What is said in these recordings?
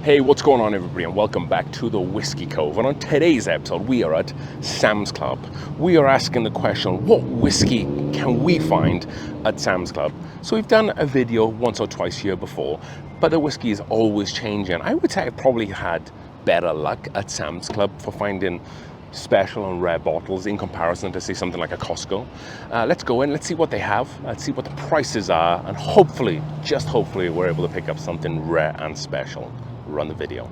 Hey, what's going on everybody, and welcome back to the Whiskey Cove. And on today's episode, we are at Sam's Club. We are asking the question, what whiskey can we find at Sam's Club? So we've done a video once or twice here before, but the whiskey is always changing. I would say I probably had better luck at Sam's Club for finding special and rare bottles in comparison to say something like a Costco. Let's go in, let's see what they have, let's see what the prices are, and hopefully, just hopefully, we're able to pick up something rare and special. Run the video.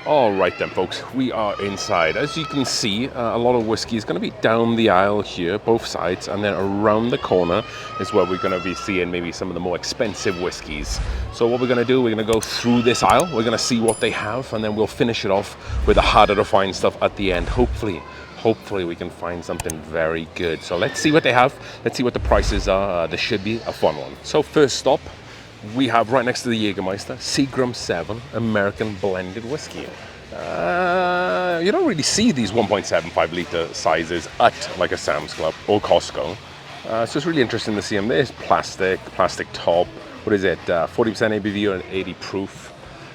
All right then, folks, we are inside. As you can see, a lot of whiskey is going to be down the aisle here, both sides, and then around the corner is where we're going to be seeing maybe some of the more expensive whiskeys. So what we're going to do, we're going to go through this aisle, we're going to see what they have, and then we'll finish it off with the harder to find stuff at the end, hopefully we can find something very good. So let's see what they have. Let's see what the prices are. This should be a fun one. So first stop, we have right next to the Jägermeister, Seagram 7 American Blended Whiskey. You don't really see these 1.75 litre sizes at like a Sam's Club or Costco. So it's really interesting to see them. There's plastic top. What is it? 40% ABV or 80 proof.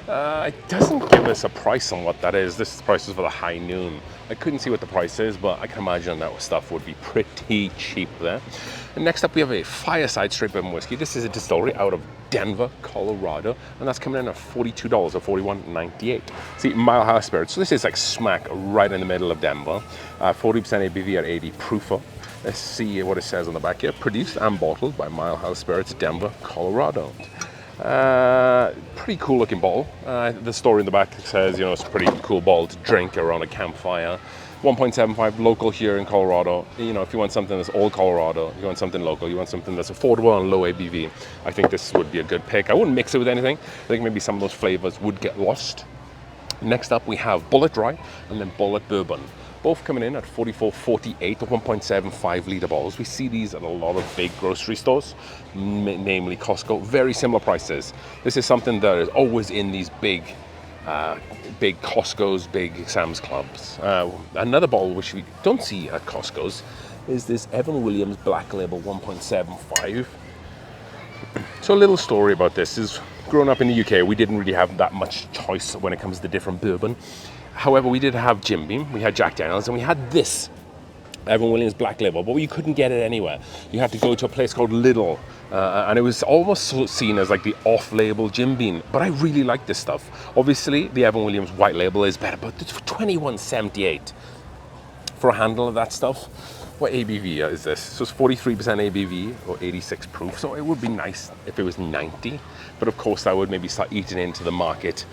It doesn't give us a price on what that is. This price is for the high noon. I couldn't see what the price is, but I can imagine that stuff would be pretty cheap there. And next up, we have a Fireside Straight Bourbon Whiskey. This is a distillery out of Denver, Colorado, and that's coming in at $42 or $41.98. See, Mile High Spirits. So this is like smack right in the middle of Denver. 40% ABV at 80 proofer. Let's see what it says on the back here. Produced and bottled by Mile High Spirits, Denver, Colorado. Pretty cool looking bottle. The story in the back says, it's a pretty cool bottle to drink around a campfire. 1.75 local here in Colorado. If you want something that's all Colorado, you want something local, you want something that's affordable and low ABV, I think this would be a good pick. I wouldn't mix it with anything. I think maybe some of those flavors would get lost. Next up, we have Bullet Dry and then Bullet Bourbon. Both coming in at $44.48 or 1.75 litre bottles. We see these at a lot of big grocery stores, namely Costco. Very similar prices. This is something that is always in these big Costco's, big Sam's Clubs. Another bottle which we don't see at Costco's is this Evan Williams Black Label 1.75. So a little story about this is, growing up in the UK, we didn't really have that much choice when it comes to different bourbon. However, we did have Jim Beam, we had Jack Daniels, and we had this Evan Williams Black Label, but you couldn't get it anywhere. You had to go to a place called Lidl, and it was almost seen as like the off-label Jim Beam. But I really like this stuff. Obviously, the Evan Williams White Label is better, but it's for $21.78 for a handle of that stuff. What ABV is this? So it's 43% ABV or 86 proof. So it would be nice if it was 90, but of course that would maybe start eating into the market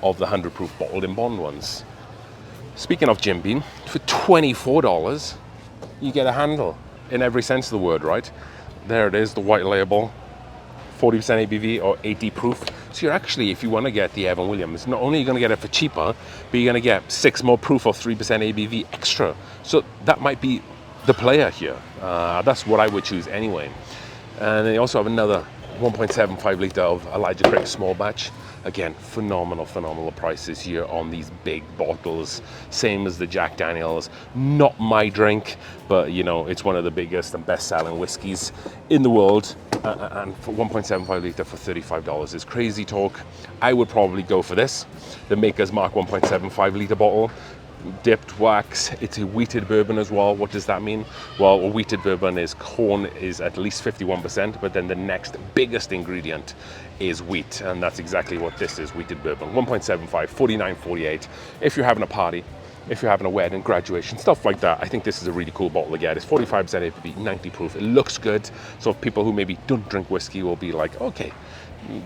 of the 100 proof bottled in bond ones. Speaking of Jim Beam, for $24, you get a handle in every sense of the word, right? There it is, the White Label, 40% ABV or 80 proof. So you're actually, if you want to get the Evan Williams, not only are you going to get it for cheaper, but you're going to get 6 more proof or 3% ABV extra. So that might be the player here. That's what I would choose anyway. And they also have another 1.75 litre of Elijah Craig small batch. Again, phenomenal prices here on these big bottles. Same as the Jack Daniels. Not my drink, but it's one of the biggest and best selling whiskeys in the world. And for 1.75 litre for $35 is crazy talk. I would probably go for this. The Maker's Mark 1.75 litre bottle. Dipped wax. It's a wheated bourbon as well. What does that mean? Well, a wheated bourbon is corn is at least 51%, but then the next biggest ingredient is wheat, and that's exactly what this is, wheated bourbon. 1.75, $49.48. If you're having a party, if you're having a wedding, graduation, stuff like that, I think this is a really cool bottle to get. It's 45% ABV, 90 proof. It looks good, so if people who maybe don't drink whiskey will be like, okay,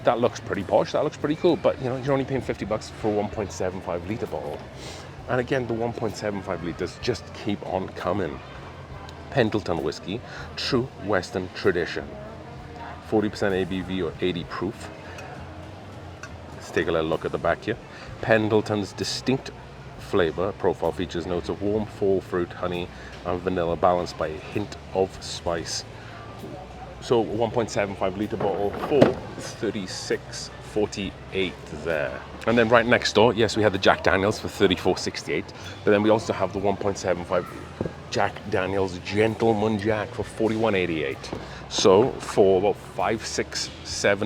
that looks pretty posh, that looks pretty cool, but you're only paying $50 for a 1.75 litre bottle. And again, the 1.75 litres just keep on coming. Pendleton whiskey, true Western tradition. 40% ABV or 80 proof. Let's take a little look at the back here. Pendleton's distinct flavor profile features notes of warm fall fruit, honey, and vanilla balanced by a hint of spice. So 1.75 litre bottle for $36.48 there. And then right next door, yes, we have the Jack Daniels for $34.68, but then we also have the 1.75 Jack Daniel's Gentleman Jack for $41.88. So for about $5, $6,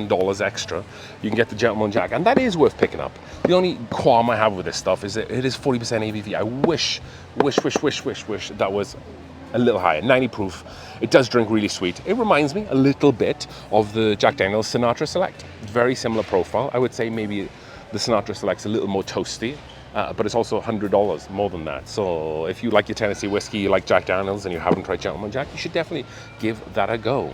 $7 extra, you can get the Gentleman Jack, and that is worth picking up. The only qualm I have with this stuff is that it is 40% ABV. I wish that was a little higher. 90 proof. It does drink really sweet. It reminds me a little bit of the Jack Daniel's Sinatra Select. Very similar profile. I would say maybe the Sinatra Select's a little more toasty. But it's also $100 more than that. So if you like your Tennessee whiskey, you like Jack Daniels, and you haven't tried Gentleman Jack, you should definitely give that a go.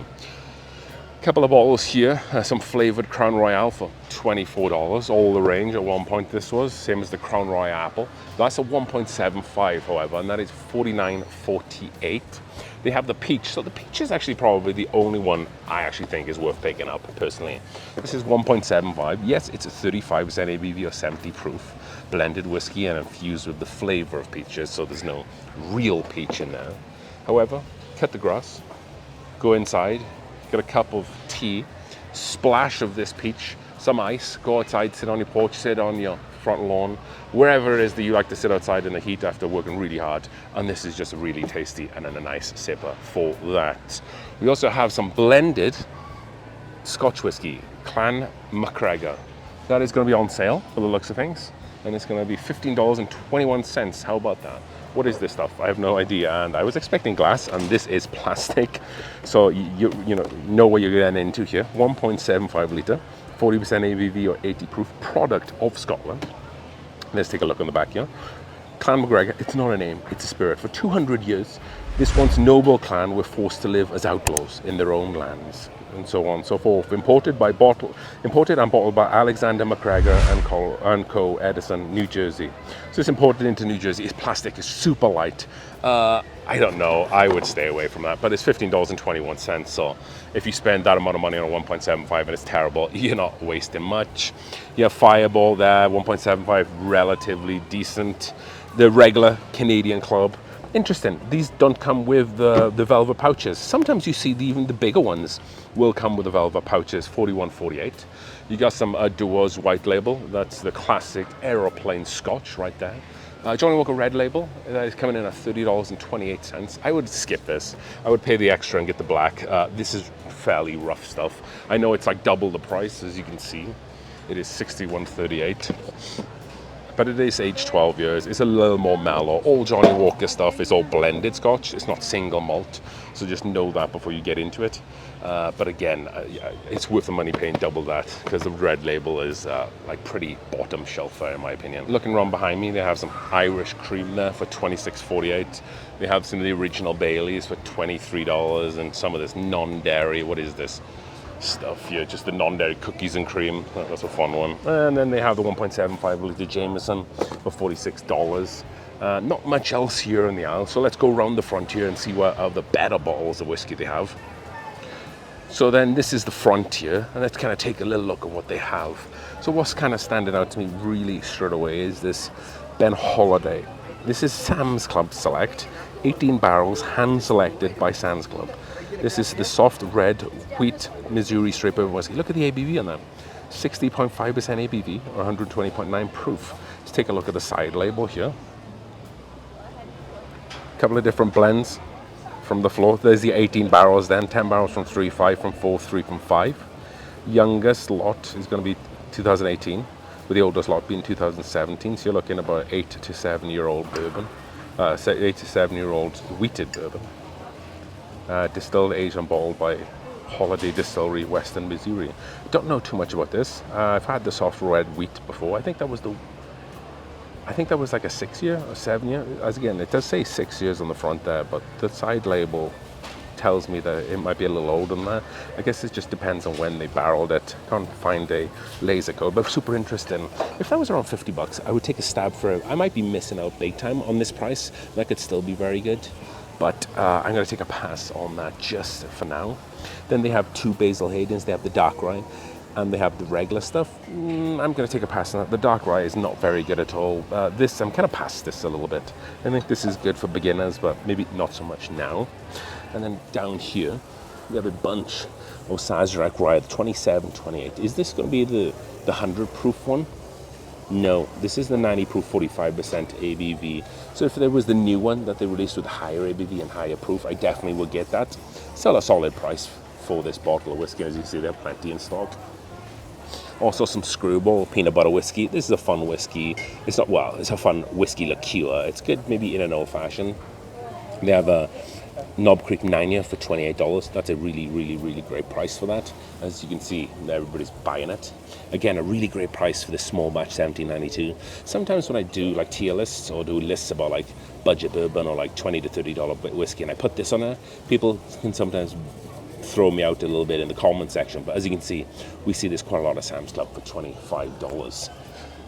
A couple of bottles here, some flavored Crown Royal for $24. All the range at one point this was, same as the Crown Royal Apple. That's a 1.75, however, and that is $49.48. They have the peach, so the peach is actually probably the only one I actually think is worth picking up, personally. This is 1.75. Yes, it's a 35% ABV or 70 proof blended whiskey and infused with the flavor of peaches, so there's no real peach in there. However, cut the grass, go inside, get a cup of tea, splash of this peach, some ice, go outside, sit on your porch, sit on your front lawn, wherever it is that you like to sit outside in the heat after working really hard, and this is just really tasty and a nice sipper for that. We also have some blended Scotch whiskey, Clan MacGregor. That is going to be on sale for the looks of things, and it's going to be $15.21. How about that? What is this stuff? I have no idea, and I was expecting glass, and this is plastic, so you know what you're getting into here. 1.75 litre, 40% ABV or 80 proof, product of Scotland. Let's take a look on the back here. Clan MacGregor, it's not a name, it's a spirit. For 200 years, this once noble clan were forced to live as outlaws in their own lands, and so on and so forth. Imported and bottled by Alexander MacGregor and Co. Edison, New Jersey. So it's imported into New Jersey. It's plastic, it's super light. I don't know, I would stay away from that, but it's $15.21. So if you spend that amount of money on a 1.75 and it's terrible, you're not wasting much. You have Fireball there, 1.75, relatively decent. The regular Canadian Club. Interesting, these don't come with the velvet pouches. Sometimes you see even the bigger ones will come with the velvet pouches, $41.48. You got some Dewar's White Label, that's the classic aeroplane Scotch right there. Johnny Walker Red Label, that is coming in at $30.28. I would skip this. I would pay the extra and get the black. This is fairly rough stuff. I know it's like double the price, as you can see. It is $61.38. But it is aged 12 years. It's a little more mellow. All Johnny Walker stuff is all blended Scotch. It's not single malt. So just know that before you get into it. But again, it's worth the money paying double that, because the Red Label is like pretty bottom shelf there, in my opinion. Looking around behind me, they have some Irish cream there for $26.48. They have some of the original Baileys for $23, and some of this non-dairy. What is this stuff here? Just the non-dairy cookies and cream. That's a fun one. And then they have the 1.75 litre Jameson for $46. Not much else here in the aisle, so let's go around the frontier and see what are the better bottles of whiskey they have. So then this is the frontier, and let's kind of take a little look at what they have. So what's kind of standing out to me really straight away is this Ben Holiday. This is Sam's Club Select, 18 barrels, hand selected by Sam's Club. This is the soft red wheat Missouri straight bourbon whiskey. Look at the ABV on that. 60.5% ABV or 120.9 proof. Let's take a look at the side label here. A couple of different blends from the floor. There's the 18 barrels then, 10 barrels from 3.5, from 4, 3 from 5. Youngest lot is going to be 2018, with the oldest lot being 2017. So you're looking at about 8 to 7 year old bourbon, 8 to 7 year old wheated bourbon. Distilled, aged and bottled by Holiday Distillery, Western Missouri. Don't know too much about this. I've had the soft red wheat before. I think that was like a 6 year or 7 year. As again, it does say 6 years on the front there, but the side label tells me that it might be a little older than that. I guess it just depends on when they barreled it. Can't find a laser code, but super interesting. If that was around $50, I would take a stab for it. I might be missing out big time on this price. That could still be very good. But I'm going to take a pass on that just for now. Then they have two Basil Haydens. They have the dark rye and they have the regular stuff. I'm going to take a pass on that. The dark rye is not very good at all. This, I'm kind of past this a little bit. I think this is good for beginners, but maybe not so much now. And then down here, we have a bunch of Sazerac rye, the 2728. Is this going to be the 100 proof one? No, this is the 90 proof, 45% ABV, So if there was the new one that they released with higher ABV and higher proof, I definitely would get that. Still a solid price for this bottle of whiskey. As you can see, there are plenty in stock. Also some Screwball peanut butter whiskey. This is a fun whiskey. It's not, well, it's a fun whiskey liqueur. It's good maybe in an old fashioned. They have a Knob Creek 9-year for $28. That's a really, really, really great price for that. As you can see, everybody's buying it. Again, a really great price for this small batch 1792. Sometimes when I do like tier lists or do lists about like budget bourbon or like $20 to $30 whiskey and I put this on there, people can sometimes throw me out a little bit in the comment section. But as you can see, we see this quite a lot of Sam's Club for $25.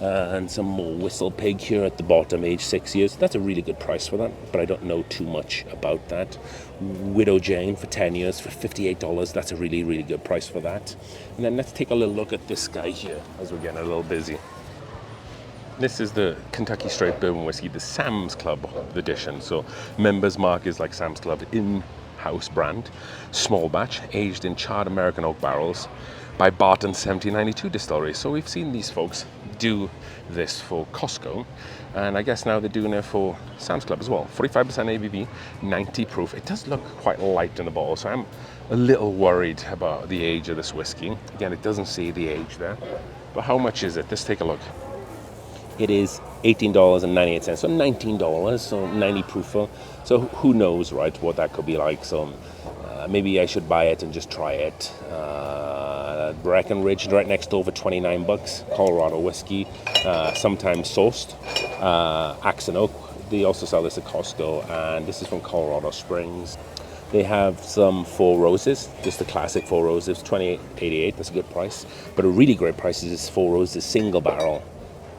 And some more Whistle Pig here at the bottom, age 6 years. That's a really good price for that, but I don't know too much about that. Widow Jane for 10 years for $58. That's a really, really good price for that. And then let's take a little look at this guy here as we're getting a little busy. This is the Kentucky Straight Bourbon Whiskey, the Sam's Club edition. So Members Mark is like Sam's Club in-house brand. Small batch, aged in charred American oak barrels by Barton 1792 Distillery. So we've seen these folks do this for Costco, and I guess now they're doing it for Sam's Club as well. 45% ABV, 90 proof. It does look quite light in the bottle, so I'm a little worried about the age of this whiskey. Again, it doesn't say the age there, but how much is it? Let's take a look. It is $18.98, so $19, so 90 proof. So who knows, right, what that could be like. So maybe I should buy it and just try it. Breckenridge right next door for $29. Colorado whiskey, sometimes sourced. Axe and Oak, they also sell this at Costco, and this is from Colorado Springs. They have some Four Roses, just the classic Four Roses, $28.88. That's a good price. But a really great price is this Four Roses single barrel,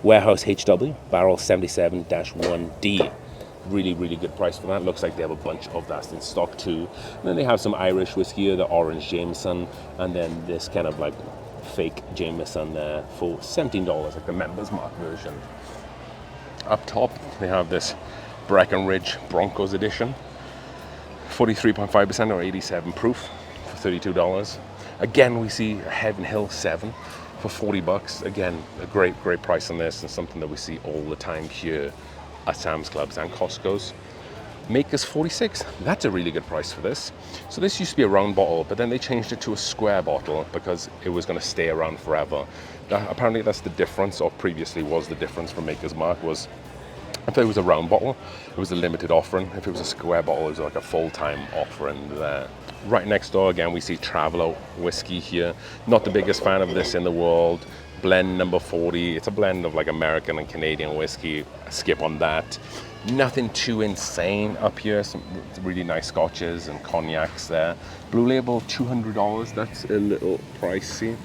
Warehouse HW, barrel 77-1D. Really, really good price for that. Looks like they have a bunch of that in stock too. And then they have some Irish whiskey here, the Orange Jameson, and then this kind of like fake Jameson there for $17, like the Members Mark version. Up top, they have this Breckenridge Broncos edition, 43.5% or 87 proof for $32. Again, we see a Heaven Hill 7 for $40. Again, a great, great price on this, and something that we see all the time here at Sam's Clubs and Costco's. Maker's 46. That's a really good price for this. So this used to be a round bottle, but then they changed it to a square bottle because it was going to stay around forever. Apparently that's the difference, or previously was the difference from Maker's Mark, was if it was a round bottle, it was a limited offering. If it was a square bottle, it was like a full-time offering there. Right next door, again, we see Traveler whiskey here. Not the biggest fan of this in the world. Blend number 40. It's a blend of like American and Canadian whiskey. Skip on that. Nothing too insane up here. Some really nice scotches and cognacs there. Blue Label, $200. That's a little pricey.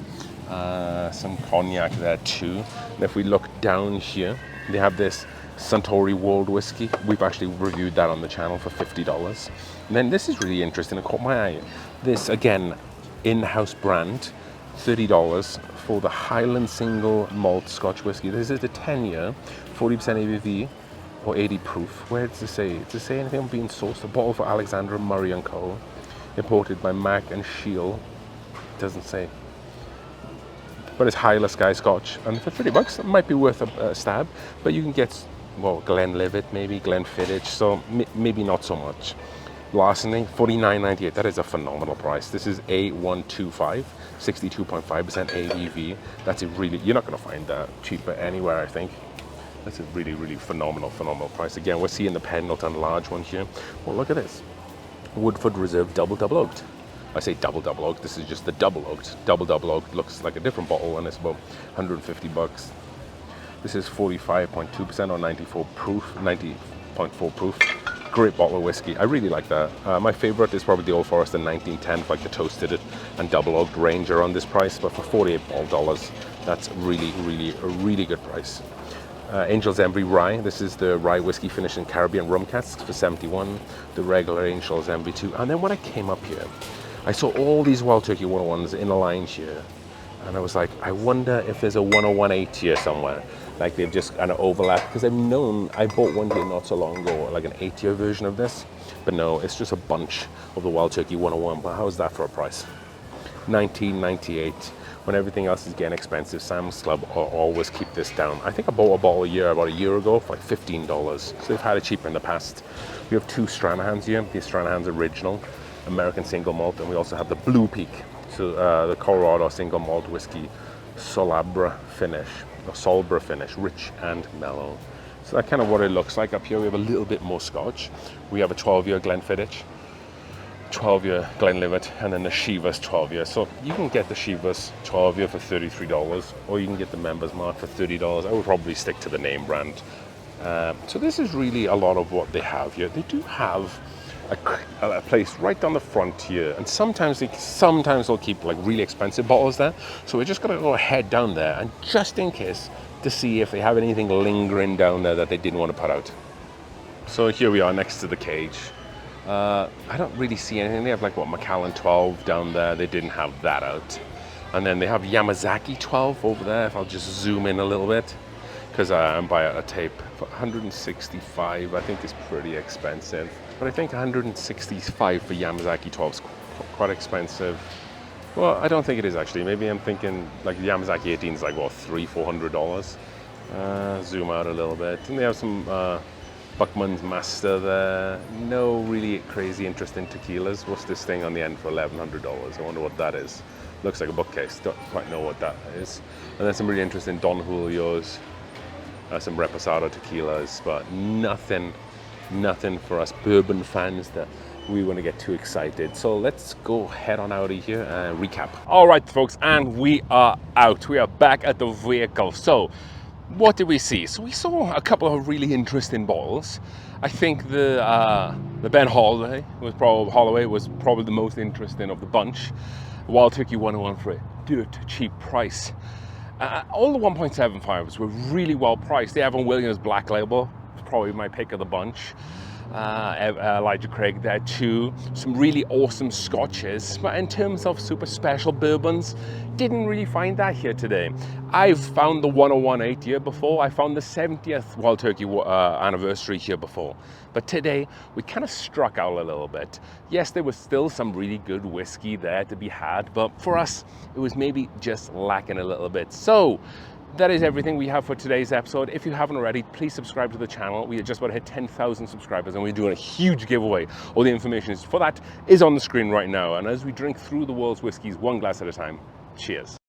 Some cognac there too. And if we look down here, they have this Suntory World Whiskey. We've actually reviewed that on the channel for $50. And then this is really interesting. It caught my eye. This, again, in-house brand, $30 for the Highland Single Malt Scotch Whiskey. This is the 10-year, 40% ABV or 80 proof. Where does it say? Does it say anything on being sourced? A bottle for Alexander Murray & Co. Imported by Mac and Shield. Doesn't say. But it's Hyla Sky Scotch. And for $30, it might be worth a stab. But you can get, well, Glenlivet, maybe Glenfiddich. So maybe not so much. Larceny, $49.98. That is a phenomenal price. This is A125, 62.5% ABV. That's a really, you're not going to find that cheaper anywhere, I think. That's a really, really phenomenal price. Again, we're seeing the Pendleton large one here. Well, look at this. Woodford Reserve double oaked. I say double oaked. This is just the double oaked. Double oaked looks like a different bottle, and it's about $150. This is 45.2% or 94 proof, 90.4 proof. Great bottle of whiskey. I really like that. My favorite is probably the Old Forester 1910, like the toasted it and double oaked Ranger on this price. But for $48, that's really, really a really good price. Angel's Envy Rye. This is the rye whiskey finished in Caribbean rum casks for $71. The regular Angel's Envy 2. And then when I came up here, I saw all these Wild Turkey 101s in a line here. And I was like, I wonder if there's a 101.8 here somewhere. Like they've just kind of overlapped. Because I bought one here not so long ago, like an 8-year version of this. But no, it's just a bunch of the Wild Turkey 101. But how is that for a price? $19.98. when everything else is getting expensive, Sam's Club always keep this down. I think I bought a bottle about a year ago for like $15. So they've had it cheaper in the past. We have two Stranahans here. The Stranahan's Original, American Single Malt, and we also have the Blue Peak, so the Colorado Single Malt Whiskey, Solabra finish, or Solbra finish, rich and mellow. So that's kind of what it looks like. Up here we have a little bit more Scotch. We have a 12-year Glenfiddich, 12-year Glenlivet, and then the Chivas 12-year. So you can get the Chivas 12-year for $33, or you can get the Members Mark for $30. I would probably stick to the name brand. So this is really a lot of what they have here. They do have a place right down the front here, and sometimes they'll keep like really expensive bottles there. So we're just gonna go ahead down there, and just in case, to see if they have anything lingering down there that they didn't want to put out. So here we are next to the cage. I don't really see anything. They have like what, Macallan 12 down there. They didn't have that out. And then they have Yamazaki 12 over there. If I'll just zoom in a little bit, because I'm buying a tape for $165. I think is pretty expensive. But I think $165 for Yamazaki 12 is quite expensive. Well, I don't think it is actually. Maybe I'm thinking like Yamazaki 18 is like what, $300-400. Zoom out a little bit, and they have some Buckman's Master there. No really crazy interesting tequilas. What's this thing on the end for $1,100? I wonder what that is. Looks like a bookcase. Don't quite know what that is. And then some really interesting Don Julios, some Reposado tequilas, but nothing for us bourbon fans that we want to get too excited. So let's go head on out of here and recap. All right, folks, and we are out. We are back at the vehicle. So what did we see? So we saw a couple of really interesting bottles. I think the Ben Holloway was probably the most interesting of the bunch. Wild Turkey 101 for a dirt cheap price. All the 1.75s were really well priced. The Evan Williams Black Label was probably my pick of the bunch. Elijah Craig there too. Some really awesome Scotches, but in terms of super special bourbons, didn't really find that here today. I've found the 101 8-year before. I found the 70th Wild Turkey anniversary here before. But today, we kind of struck out a little bit. Yes, there was still some really good whiskey there to be had, but for us, it was maybe just lacking a little bit. So that is everything we have for today's episode. If you haven't already, please subscribe to the channel. We are just about to hit 10,000 subscribers, and we're doing a huge giveaway. All the information for that is on the screen right now. And as we drink through the world's whiskeys, one glass at a time, cheers.